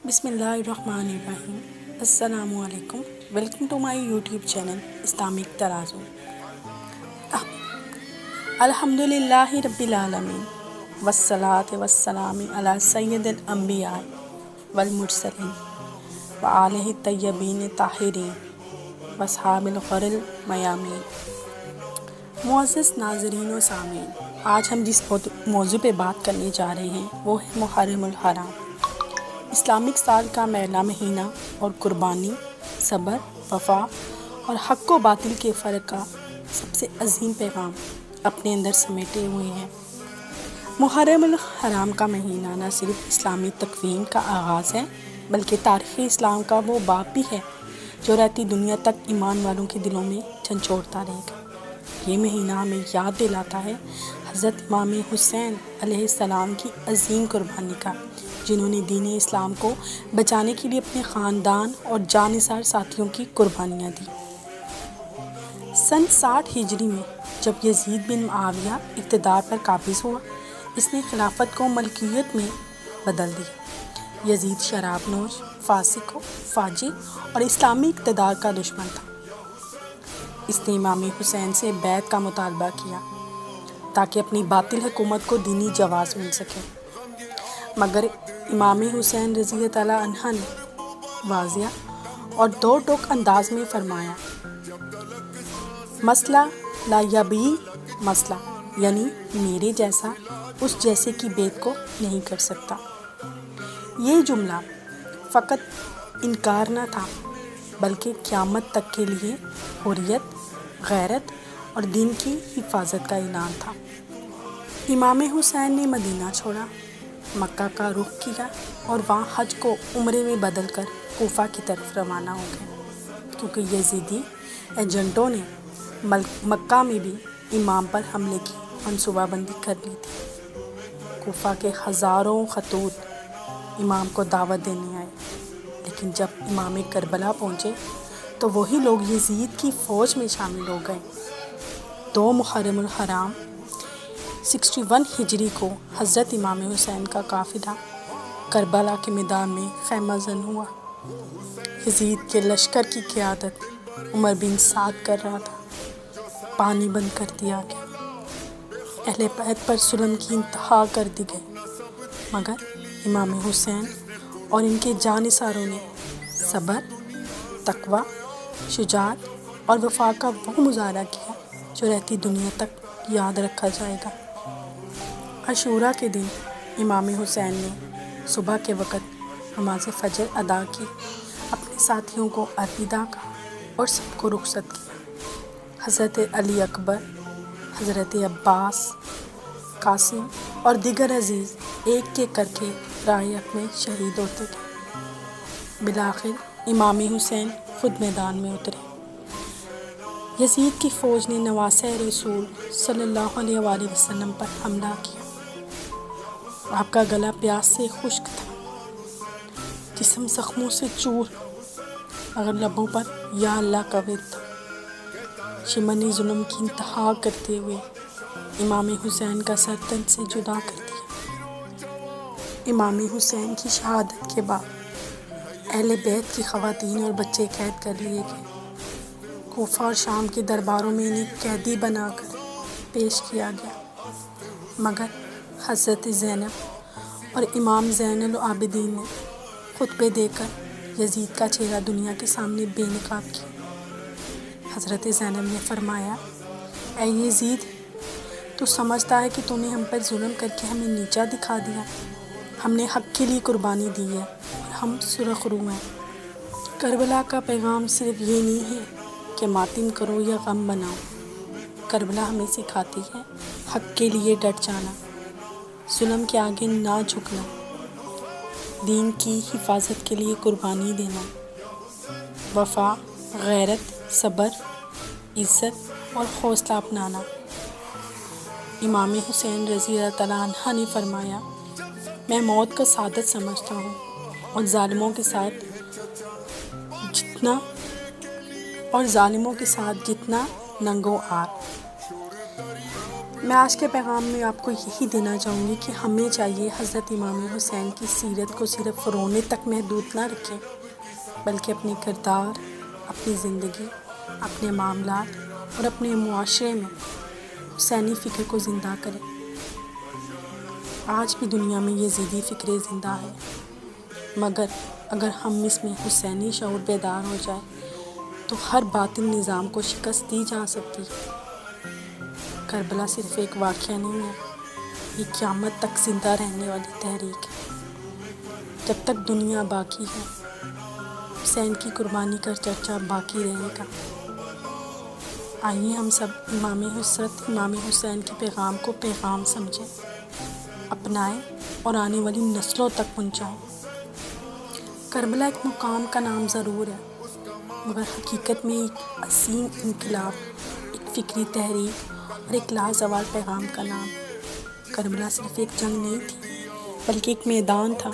بسم اللہ الرحمن الرحیم۔ السلام علیکم، welcome to my YouTube channel Islamic ترازو۔ الحمد للہ رب العالمین والصلاة والسلام علی سید الانبیاء والمرسلین وآلہ الطیبین الطاہرین واصحاب الغر المیامین۔ معزز ناظرین و سامعین، آج ہم جس موضوع پہ بات کرنے جا رہے ہیں وہ ہے محرم الحرام، اسلامک سال کا پہلا مہینہ اور قربانی، صبر، وفا اور حق و باطل کے فرق کا سب سے عظیم پیغام اپنے اندر سمیٹے ہوئے ہیں۔ محرم الحرام کا مہینہ نہ صرف اسلامی تقویم کا آغاز ہے بلکہ تاریخ اسلام کا وہ باب بھی ہے جو رہتی دنیا تک ایمان والوں کے دلوں میں جھنجھوڑتا رہے گا۔ یہ مہینہ ہمیں یاد دلاتا ہے حضرت امام حسین علیہ السلام کی عظیم قربانی کا، جنہوں نے دین اسلام کو بچانے کے لیے اپنے خاندان اور جانثار ساتھیوں کی قربانیاں دی۔ سن 60 ہجری میں جب یزید بن معاویہ اقتدار پر قابض ہوا، اس نے خلافت کو ملکیت میں بدل دیا۔ یزید شراب نوش، فاسق، فاجر اور اسلامی اقتدار کا دشمن تھا۔ اس نے امام حسین سے بیعت کا مطالبہ کیا تاکہ اپنی باطل حکومت کو دینی جواز مل سکے، مگر امام حسین رضی اللہ عنہ نے واضح اور دو ٹوک انداز میں فرمایا، مسئلہ لا یبی مسئلہ، یعنی میرے جیسا اس جیسے کی بیعت کو نہیں کر سکتا۔ یہ جملہ فقط انکار نہ تھا بلکہ قیامت تک کے لیے حریت، غیرت اور دین کی حفاظت کا اعلان تھا۔ امام حسین نے مدینہ چھوڑا، مکہ کا رخ کیا اور وہاں حج کو عمرے میں بدل کر کوفہ کی طرف روانہ ہو گئے، کیونکہ یزیدی ایجنٹوں نے مکہ میں بھی امام پر حملے کی منصوبہ بندی کر لی تھی۔ کوفہ کے ہزاروں خطوط امام کو دعوت دینے آئے، لیکن جب امام کربلا پہنچے تو وہی لوگ یزید کی فوج میں شامل ہو گئے۔ 2 محرم الحرام 61 ہجری کو حضرت امام حسین کا قافلہ کربلا کے میدان میں خیمہ زن ہوا۔ یزید کے لشکر کی قیادت عمر بن سعد کر رہا تھا۔ پانی بند کر دیا گیا، اہل بیت پر ظلم کی انتہا کر دی گئی، مگر امام حسین اور ان کے جانثاروں نے صبر، تقوی، شجاعت اور وفا کا وہ مظاہرہ کیا جو رہتی دنیا تک یاد رکھا جائے گا۔ عاشوراء کے دن امام حسین نے صبح کے وقت نماز فجر ادا کی، اپنے ساتھیوں کو الوداع کہا اور سب کو رخصت کیا۔ حضرت علی اکبر، حضرت عباس، قاسم اور دیگر عزیز ایک ایک کر کے راہ حق میں شہید ہوتے گئے۔ بالآخر امام حسین خود میدان میں اترے۔ یزید کی فوج نے نواسہ رسول صلی اللہ علیہ وآلہ وسلم پر حملہ کیا۔ آپ کا گلا پیاس سے خشک تھا، جسم زخموں سے چور، مگر لبوں پر یا اللہ کا ورد تھا۔ شمنی ظلم کی انتہا کرتے ہوئے امام حسین کا سر تن سے جدا کر دیا۔ امام حسین کی شہادت کے بعد اہل بیت کی خواتین اور بچے قید کر لیے گئے۔ کوفہ اور شام کے درباروں میں انہیں قیدی بنا کر پیش کیا گیا، مگر حضرت زینب اور امام زین العابدین نے خطبے دے کر یزید کا چہرہ دنیا کے سامنے بے نقاب کیا۔ حضرت زینب نے فرمایا، اے یزید، تو سمجھتا ہے کہ تو نے ہم پر ظلم کر کے ہمیں نیچا دکھا دیا؟ ہم نے حق کے لیے قربانی دی ہے اور ہم سرخ رو ہیں۔ کربلا کا پیغام صرف یہ نہیں ہے کہ ماتم کرو یا غم بناؤ، کربلا ہمیں سکھاتی ہے حق کے لیے ڈٹ جانا، ظلم کے آگے نہ جھکنا، دین کی حفاظت کے لیے قربانی دینا، وفا، غیرت، صبر، عزت اور حوصلہ اپنانا۔ امام حسین رضی اللہ عنہ نے فرمایا، میں موت کو سعادت سمجھتا ہوں اور ظالموں کے ساتھ جتنا ننگو آر۔ میں آج کے پیغام میں آپ کو یہی دینا چاہوں گی کہ ہمیں چاہیے حضرت امام حسین کی سیرت کو صرف رونے تک محدود نہ رکھیں، بلکہ اپنے کردار، اپنی زندگی، اپنے معاملات اور اپنے معاشرے میں حسینی فکر کو زندہ کریں۔ آج بھی دنیا میں یہ ضدی فکریں زندہ ہے، مگر اگر ہم اس میں حسینی شعور بیدار ہو جائے تو ہر باطل نظام کو شکست دی جا سکتی ہے۔ کربلا صرف ایک واقعہ نہیں ہے، یہ قیامت تک زندہ رہنے والی تحریک ہے۔ جب تک دنیا باقی ہے، حسین کی قربانی کا چرچا باقی رہے گا۔ آئیے ہم سب امام حسین کے پیغام کو پیغام سمجھیں، اپنائیں اور آنے والی نسلوں تک پہنچائیں۔ کربلا ایک مقام کا نام ضرور ہے، مگر حقیقت میں ایک عظیم انقلاب، ایک فکری تحریک اور ایک لازوال پیغام کا نام۔ کربلا صرف ایک جنگ نہیں تھی، بلکہ ایک میدان تھا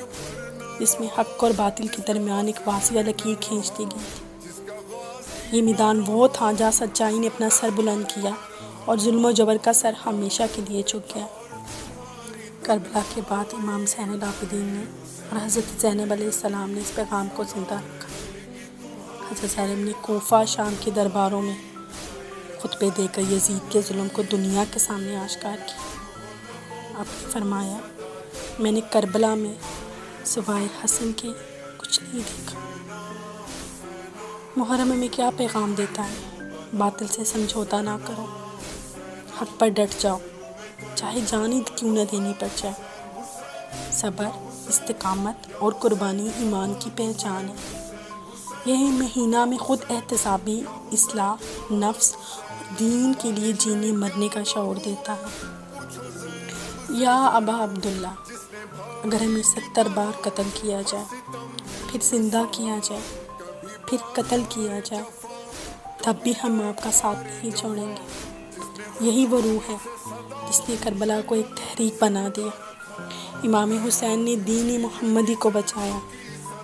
جس میں حق اور باطل کے درمیان ایک واسع لکیر کھینچ دی گئی تھی۔ یہ میدان وہ تھا جہاں سچائی نے اپنا سر بلند کیا اور ظلم و جبر کا سر ہمیشہ کے لیے جھک گیا۔ کربلا کے بعد امام زین العابدین نے اور حضرت زینب علیہ السلام نے اس پیغام کو زندہ رکھا۔ حضرت زینب نے کوفہ، شام کے درباروں میں خطبے دے کر یزید کے ظلم کو دنیا کے سامنے آشکار کیا۔ آپ نے فرمایا، میں نے کربلا میں سوائے حسن کے کچھ نہیں دیکھا۔ محرم میں کیا پیغام دیتا ہے؟ باطل سے سمجھوتا نہ کرو، حق پر ڈٹ جاؤ، چاہے جان ہی کیوں نہ دینی پڑ جائے۔ صبر، استقامت اور قربانی ایمان کی پہچان ہے۔ یہ مہینہ میں خود احتسابی، اصلاح نفس اور دین کے لیے جینے مرنے کا شعور دیتا ہے۔ یا ابا عبداللہ، اگر ہمیں 70 بار قتل کیا جائے، پھر زندہ کیا جائے، پھر قتل کیا جائے، تب بھی ہم آپ کا ساتھ نہیں چھوڑیں گے۔ یہی وہ روح ہے جس نے کربلا کو ایک تحریک بنا دیا۔ امام حسین نے دین محمدی کو بچایا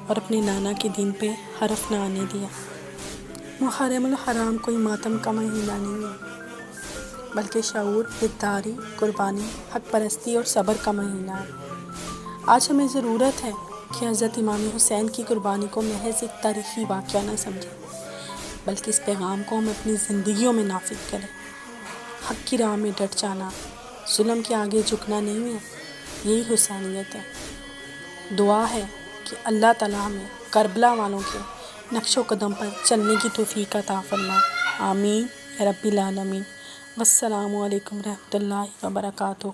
اور اپنے نانا کے دین پہ حرف نہ آنے دیا۔ محرم الحرام کوئی ماتم کا مہینہ نہیں ہے، بلکہ شعور، بیداری، قربانی، حق پرستی اور صبر کا مہینہ ہے۔ آج ہمیں ضرورت ہے کہ حضرت امام حسین کی قربانی کو محض ایک تاریخی واقعہ نہ سمجھیں، بلکہ اس پیغام کو ہم اپنی زندگیوں میں نافذ کریں۔ حق کی راہ میں ڈٹ جانا، ظلم کے آگے جھکنا نہیں ہے، یہی حسینیت ہے۔ دعا ہے کہ اللہ تعالیٰ ہمیں کربلا والوں کے نقش و قدم پر چلنے کی توفیق عطا فرمائے۔ آمین یا رب العالمین۔ والسلام علیکم ورحمۃ اللہ وبرکاتہ۔